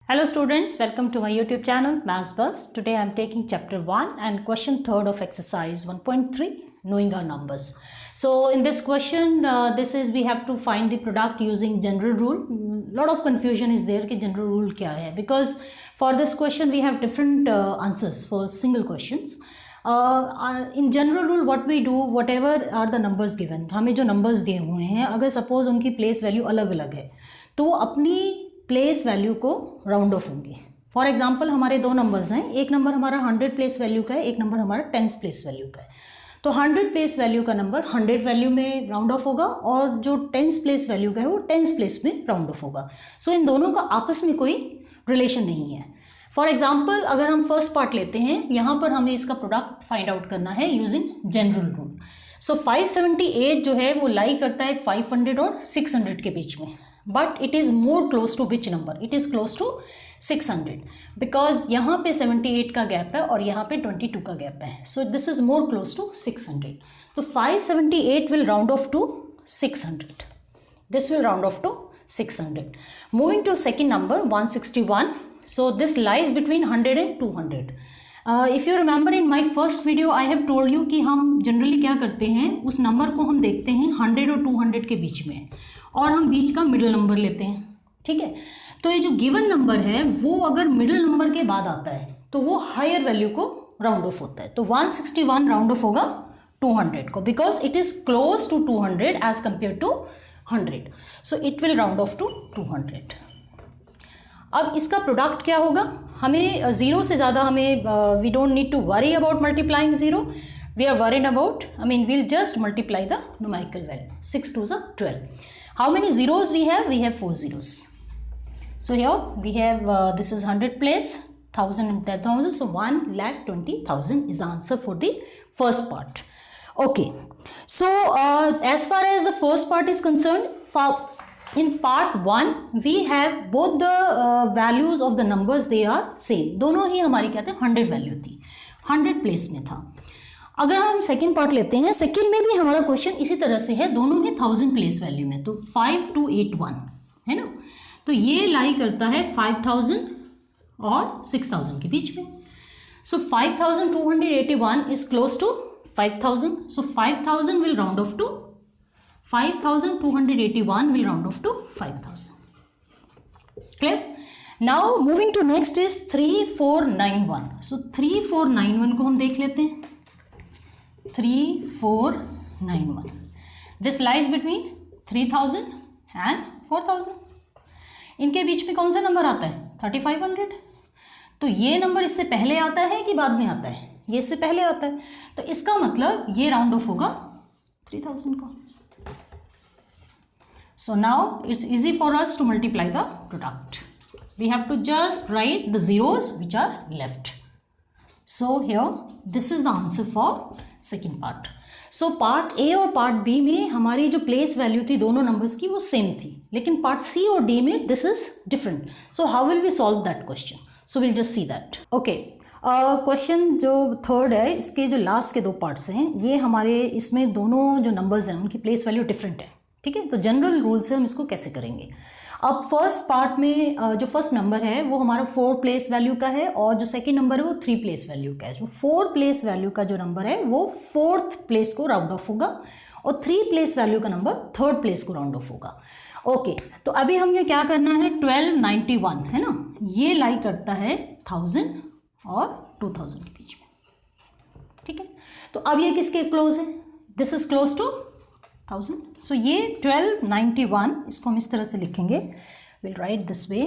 Hello students, welcome to my YouTube channel Maths Buzz. Today I am taking chapter 1 and question 3rd of exercise 1.3, knowing our numbers. So in this question, we have to find the product using general rule. Lot of confusion is there कि general rule क्या है, because for this question we have different answers for single questions. In general rule what we do, whatever are the numbers given, हमें जो numbers दिए हुए हैं, अगर suppose उनकी place value अलग अलग है तो वो अपनी प्लेस वैल्यू को राउंड ऑफ होंगे. फॉर एग्जांपल हमारे दो नंबर्स हैं, एक नंबर हमारा 100 प्लेस वैल्यू का है, एक नंबर हमारा 10 प्लेस वैल्यू का है. तो 100 प्लेस वैल्यू का नंबर 100 वैल्यू में राउंड ऑफ होगा और जो 10 प्लेस वैल्यू का है वो 10 प्लेस में राउंड ऑफ होगा. सो इन दोनों का आपस में कोई रिलेशन नहीं है. फॉर एग्जाम्पल अगर हम फर्स्ट पार्ट लेते हैं, यहाँ पर हमें इसका प्रोडक्ट फाइंड आउट करना है यूजिंग जनरल रूल. सो 578 जो है वो लाई करता है 500 और 600 के बीच में, but it is more close to which number? It is close to 600 because यहाँ पे 78 का गैप है और यहाँ पे 22 का गैप है. So this is more close to 600. So 578 will round off to 600. This will round off to 600. Moving to second number 161. So this lies between 100 and 200. If you remember in my first video I have told you कि हम generally क्या करते हैं, उस number को हम देखते हैं 100 और 200 के बीच में और हम बीच का मिडिल नंबर लेते हैं. ठीक है, तो ये जो गिवन नंबर है वो अगर मिडिल नंबर के बाद आता है तो वो हायर वैल्यू को राउंड ऑफ होता है. तो 161 राउंड ऑफ होगा 200 को because it is close to 200 as compare to 100. So it will round off to 200. अब इसका प्रोडक्ट क्या होगा, हमें जीरो से ज़्यादा हमें we don't need to worry about multiplying zero. We are worried about we'll just multiply the numerical value. 6 2s are 12. How many zeros we have? We have 4 zeros. So here we have this is 100 place, 1000 and 10,000. So 1,20,000 is the answer for the first part. Okay. So as far as the first part is concerned, in part 1 we have both the values of the numbers, they are same. दोनों ही हमारी क्या थे, 100 value थी, 100 place में था. अगर हम second part लेते हैं, सेकेंड में भी हमारा क्वेश्चन इसी तरह से है, दोनों ही 1000 प्लेस वैल्यू में. तो 5281 है ना, तो ये लाई करता है 5000 और 6000 के बीच में. So 5281 is close to 5000. So 5000 will round off to 5281 will round off to 5000. Clear? Now moving to next is 3491. So 3491 को हम देख लेते हैं. 3491. This lies between 3000 and 4000. इनके बीच में कौन सा नंबर आता है, 3500. तो ये नंबर इससे पहले आता है कि बाद में आता है, ये इससे पहले आता है. तो इसका मतलब ये राउंड ऑफ होगा 3000 को. So now it's easy for us to multiply the product. We have to just write the zeros which are left. So here this is the answer for second part. So part A और part B में हमारी जो place value थी दोनों numbers की वो same थी, लेकिन part C और D में this is different. So how will we solve that question? So we'll just see that. Okay. Question जो थर्ड है, इसके जो लास्ट के दो पार्ट्स हैं, ये हमारे इसमें दोनों जो नंबर्स हैं उनकी प्लेस वैल्यू डिफरेंट है. ठीक है, तो जनरल रूल से हम इसको कैसे करेंगे. अब फर्स्ट पार्ट में जो फर्स्ट नंबर है वो हमारा 4 प्लेस वैल्यू का है और जो सेकंड नंबर है वो 3 प्लेस वैल्यू का है. जो 4 प्लेस वैल्यू का जो नंबर है वो 4th प्लेस को राउंड ऑफ होगा और 3 प्लेस वैल्यू का नंबर 3rd प्लेस को राउंड ऑफ होगा. ओके, तो अभी हमें क्या करना है, 1291 है ना, ये लाई करता है 1000 और 2000 के बीच में. ठीक है, तो अब ये किसके क्लोज है, this is close to 1000. So ये 1291, इसको हम इस तरह से लिखेंगे, will write this way,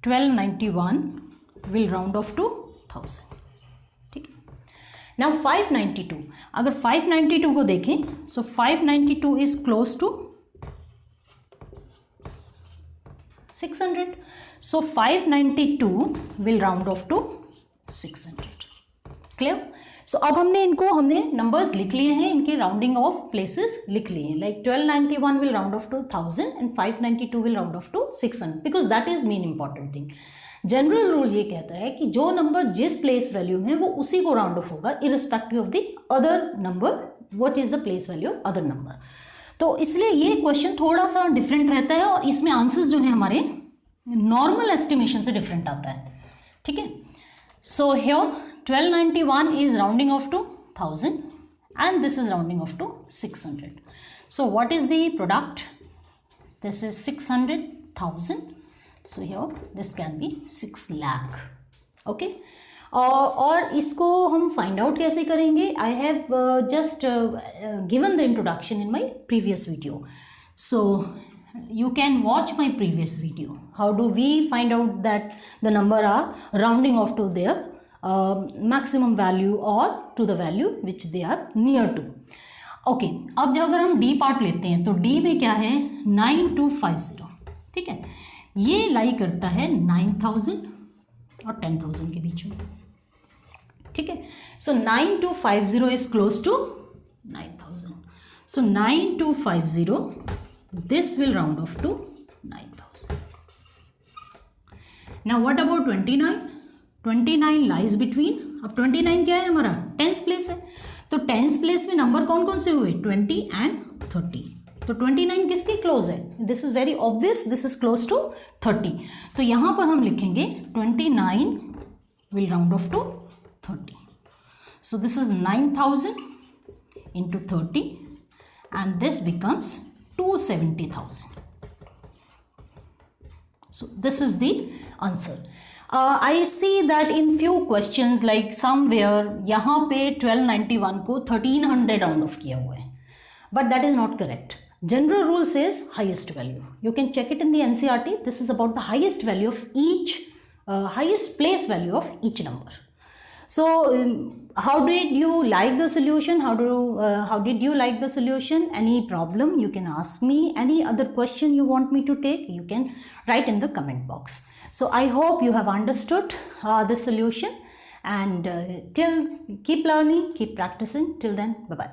1291 will round off to 1000. ठीक है, नाउ 592, अगर 592 को देखें, so 592 is close to 600. So 592 will round off to 600. Clear? So अब हमने नंबर्स लिख लिए हैं, इनके राउंडिंग ऑफ प्लेसेस लिख लिए हैं. Like 1291 will round off to 1000 and 592 will round off to 600 because that is main important thing. General rule ये कहता है कि जो नंबर जिस प्लेस वैल्यू है वो उसी को राउंड ऑफ होगा irrespective of the other number, what is the place value of other number. तो इसलिए ये क्वेश्चन थोड़ा सा डिफरेंट रहता है और इसमें आंसर्स जो हैं हमारे नॉर्मल एस्टिमेशन से डिफरेंट आता है, ठीक है. So here 1291 is rounding off to 1000 and this is rounding off to 600. So what is the product? This is 600,000. So here this can be 6 lakh. Okay. और इसको हम find out कैसे करेंगे? I have just given the introduction in my previous video. So you can watch my previous video. How do we find out that the number are rounding off to their maximum value or to the value which they are near to. Okay, अब जो अगर हम D part लेते हैं तो D में क्या है 9250, ठीक है. ये लाई करता है 9000 और 10,000 के बीच में, ठीक है. So 9250 is close to 9000. So 9250 this will round off to 9000. Now what about 29? 29 lies between. अब 29 क्या है हमारा 10th प्लेस है, तो 10th प्लेस में नंबर कौन कौन से हुए 20 एंड 30. तो 29 किसके क्लोज है? This is very obvious, this is close to 30. तो यहाँ पर हम लिखेंगे 29 will round off to 30. So this is 9000 into 30 and this becomes 270,000. So this is the answer. I see that in few questions like somewhere यहाँ पे 1291 को 1300 round of किया हुआ है, but that is not correct. General rule says highest value. You can check it in the NCERT. This is about the highest value of each, highest place value of each number. So how did you like the solution? How did you like the solution? Any problem? You can ask me. Any other question you want me to take? You can write in the comment box. So I hope you have understood the solution, and keep learning, keep practicing. Till then, bye bye.